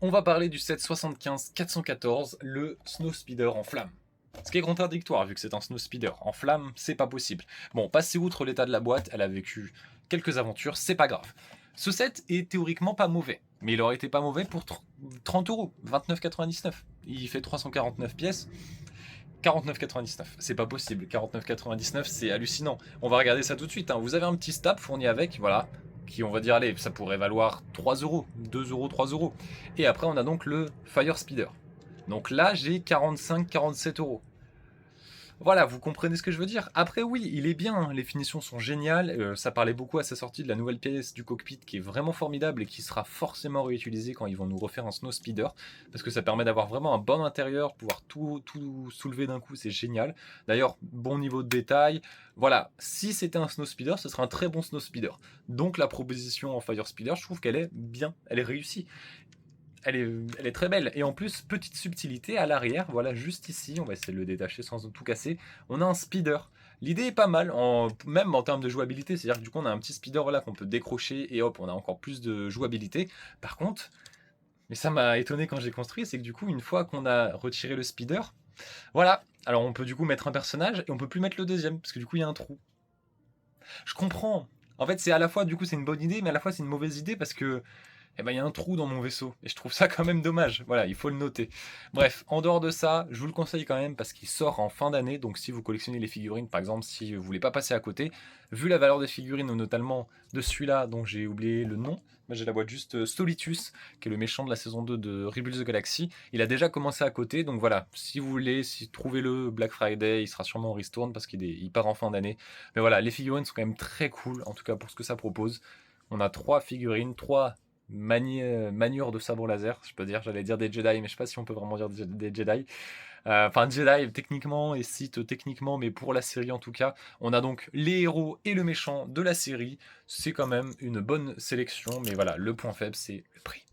on va parler du set 75-414, le Snow Speeder en flamme. Ce qui est contradictoire vu que c'est un Snow Speeder. En flamme, c'est pas possible. Bon, passez outre l'état de la boîte, elle a vécu quelques aventures, c'est pas grave. Ce set est théoriquement pas mauvais, mais il aurait été pas mauvais pour 30 euros, 29,99. Il fait 349 pièces. 49,99, c'est pas possible. 49,99, c'est hallucinant. On va regarder ça tout de suite, hein. Vous avez un petit stab fourni avec, voilà, qui on va dire, allez, ça pourrait valoir 3 euros, 2 euros, 3 euros. Et après, on a donc le Fire Speeder. Donc là, j'ai 45-47 euros. Voilà, vous comprenez ce que je veux dire. Après, oui, il est bien, hein, les finitions sont géniales. Ça parlait beaucoup à sa sortie de la nouvelle pièce du cockpit qui est vraiment formidable et qui sera forcément réutilisée quand ils vont nous refaire un Snow Speeder. Parce que ça permet d'avoir vraiment un bon intérieur, pouvoir tout soulever d'un coup, c'est génial. D'ailleurs, bon niveau de détail. Voilà, si c'était un Snow Speeder, ce serait un très bon Snow Speeder. Donc la proposition en Fire Speeder, je trouve qu'elle est bien, elle est réussie. Elle est très belle. Et en plus, petite subtilité à l'arrière, voilà, juste ici, on va essayer de le détacher sans tout casser, on a un speeder. L'idée est pas mal, même en termes de jouabilité, c'est-à-dire que du coup on a un petit speeder là qu'on peut décrocher et hop, on a encore plus de jouabilité. Par contre, mais ça m'a étonné quand j'ai construit, c'est que du coup, une fois qu'on a retiré le speeder, voilà, alors on peut du coup mettre un personnage et on peut plus mettre le deuxième, parce que du coup il y a un trou. Je comprends. En fait, c'est à la fois, du coup, c'est une bonne idée, mais à la fois c'est une mauvaise idée parce que eh ben, il y a un trou dans mon vaisseau. Et je trouve ça quand même dommage. Voilà, il faut le noter. Bref, en dehors de ça, je vous le conseille quand même parce qu'il sort en fin d'année. Donc si vous collectionnez les figurines, par exemple, si vous voulez pas passer à côté, vu la valeur des figurines, notamment de celui-là dont j'ai oublié le nom, moi j'ai la boîte juste Stolitus, qui est le méchant de la saison 2 de Rebuild the Galaxy. Il a déjà commencé à côté, donc voilà, si vous voulez, si trouvez-le Black Friday, il sera sûrement en ristourne parce il part en fin d'année. Mais voilà, les figurines sont quand même très cool, en tout cas pour ce que ça propose. On a 3 figurines, 3 maniure de sabre laser, je peux dire, j'allais dire des Jedi, mais je sais pas si on peut vraiment dire des Jedi. Enfin, Jedi techniquement et Sith techniquement, mais pour la série en tout cas. On a donc les héros et le méchant de la série. C'est quand même une bonne sélection, mais voilà, le point faible, c'est le prix.